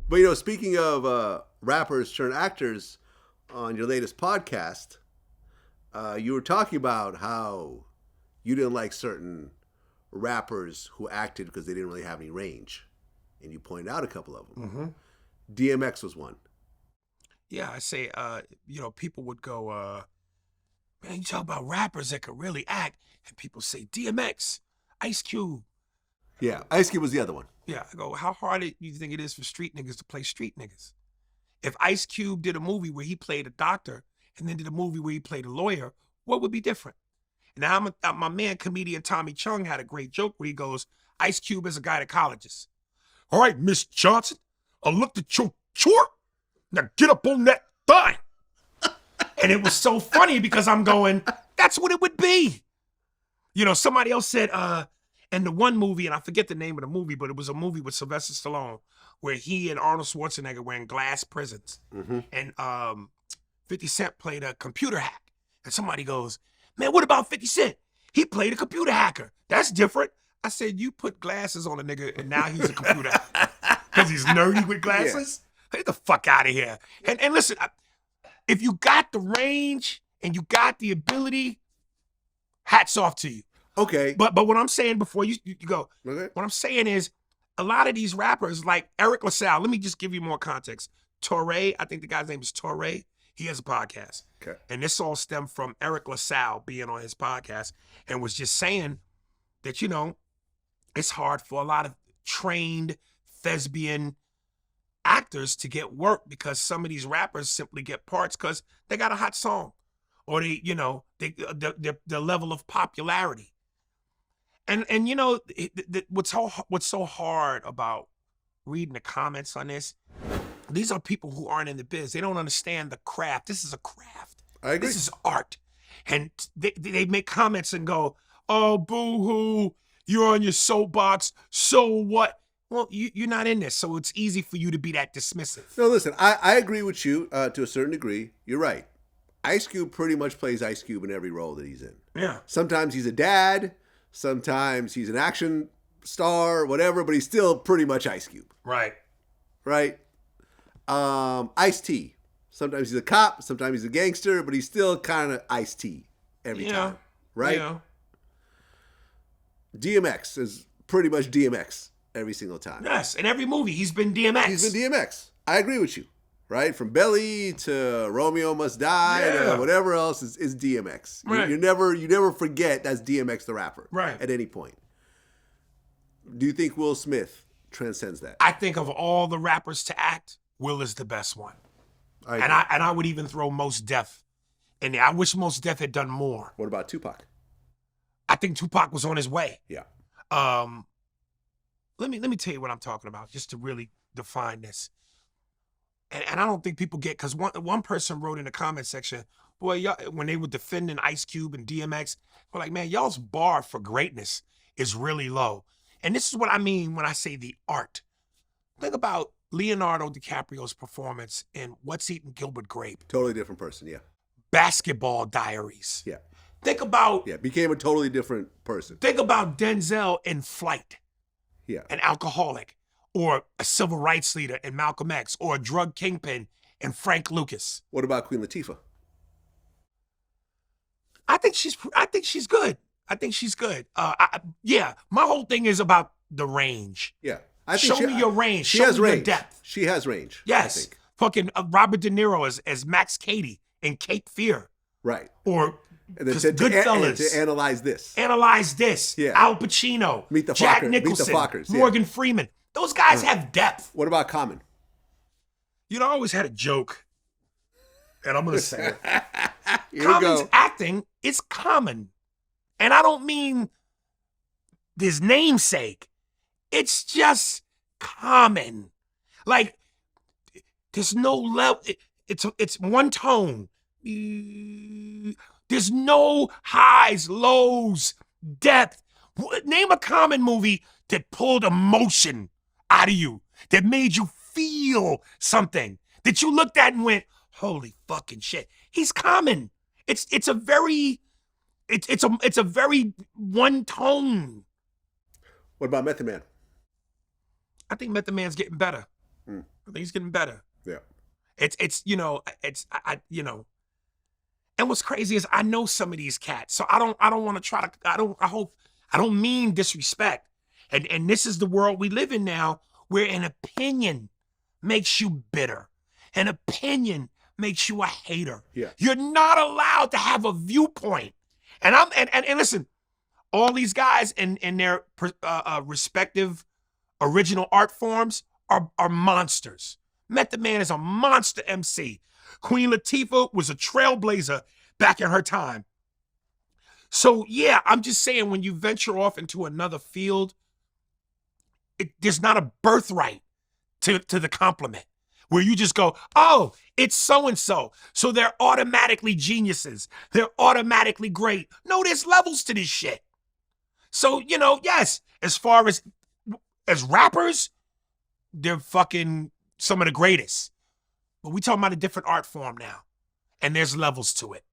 But, you know, speaking of rappers turned actors, on your latest podcast, you were talking about how you didn't like certain rappers who acted because they didn't really have any range. And you pointed out a couple of them. Mm-hmm. DMX was one. Yeah, I say, people would go, man, you talk about rappers that could really act, and people say DMX, Ice Cube. Yeah, Ice Cube was the other one. Yeah, I go, how hard do you think it is for street niggas to play street niggas? If Ice Cube did a movie where he played a doctor and then did a movie where he played a lawyer, what would be different? Now, my man, comedian Tommy Chung had a great joke where he goes, Ice Cube is a guy to colleges. All right, Miss Johnson, I looked at your chart. Now get up on that thigh. And it was so funny because I'm going, that's what it would be. You know, somebody else said, in the one movie, and I forget the name of the movie, but it was a movie with Sylvester Stallone where he and Arnold Schwarzenegger were in glass prisons. Mm-hmm. And 50 Cent played a computer hack. And somebody goes, man, what about 50 Cent? He played a computer hacker. That's different. I said, you put glasses on a nigga and now he's a computer hacker. Because he's nerdy with glasses? Yeah. Get the fuck out of here. And listen, if you got the range and you got the ability, hats off to you. Okay. But what I'm saying before you go, okay. What I'm saying is a lot of these rappers like Eric LaSalle, let me just give you more context. Torre, I think the guy's name is Torre. He has a podcast. Okay. And this all stemmed from Eric LaSalle being on his podcast and was just saying that, you know, it's hard for a lot of trained thespian actors to get work because some of these rappers simply get parts because they got a hot song or they, you know, the level of popularity. And you know, what's so hard about reading the comments on this, these are people who aren't in the biz. They don't understand the craft. This is a craft. I agree. This is art. And they make comments and go, oh, boo-hoo, you're on your soapbox, so what? Well, you're not in this, so it's easy for you to be that dismissive. No, listen, I agree with you to a certain degree. You're right. Ice Cube pretty much plays Ice Cube in every role that he's in. Yeah. Sometimes he's a dad. Sometimes he's an action star, whatever, but he's still pretty much Ice Cube. Right. Right? Ice-T. Sometimes he's a cop. Sometimes he's a gangster, but he's still kind of Ice-T every time. Right? Yeah. DMX is pretty much DMX every single time. Yes, in every movie, he's been DMX. He's been DMX. I agree with you. Right? From Belly to Romeo Must Die to whatever else is DMX. Right. You never forget that's DMX the rapper. Right. At any point. Do you think Will Smith transcends that? I think of all the rappers to act, Will is the best one. And I would even throw Mos Def in there. I wish Mos Def had done more. What about Tupac? I think Tupac was on his way. Yeah. Let me tell you what I'm talking about, just to really define this. And I don't think people get, because one person wrote in the comment section, boy, y'all, when they were defending Ice Cube and DMX, we're like, man, y'all's bar for greatness is really low. And this is what I mean when I say the art. Think about Leonardo DiCaprio's performance in What's Eating Gilbert Grape. Totally different person, yeah. Basketball Diaries. Yeah. Think about... Yeah, became a totally different person. Think about Denzel in Flight. Yeah. An alcoholic. Or a civil rights leader in Malcolm X. Or a drug kingpin in Frank Lucas. What about Queen Latifah? I think she's good. I think she's good. Yeah, my whole thing is about the range. Yeah. Show me your range. She Show has me range. your depth. She has range. Yes. I think. Fucking Robert De Niro as Max Cady in Cape Fear. Right. Or and then Goodfellas. To analyze this. Analyze this. Yeah. Al Pacino. Meet the Jack Fockers. Nicholson. Meet the Fockers. Yeah. Morgan Freeman. Those guys have depth. What about Common? You know, I always had a joke. And I'm going to say it. Here Common's we go. acting is common. And I don't mean his namesake. It's just common. Like, there's no level. It's one tone. There's no highs, lows, depth. Name a Common movie that pulled emotion out of you, that made you feel something, that you looked at and went, holy fucking shit. He's Common. It's a very one tone. What about Method Man? I think Method Man's getting better. I think he's getting better. Yeah. It's you know, I you know. And what's crazy is I know some of these cats, so I don't want to try to. I don't mean disrespect. And this is the world we live in now, where an opinion makes you bitter, an opinion makes you a hater. Yeah. You're not allowed to have a viewpoint. And listen, all these guys in their respective original art forms are monsters. Method Man is a monster MC. Queen Latifah was a trailblazer back in her time. So yeah, I'm just saying, when you venture off into another field, there's not a birthright to the compliment where you just go, oh, it's so-and-so, so they're automatically geniuses. They're automatically great. No, there's levels to this shit. So, you know, yes, as far as rappers, they're fucking some of the greatest. But we talking about a different art form now. And there's levels to it.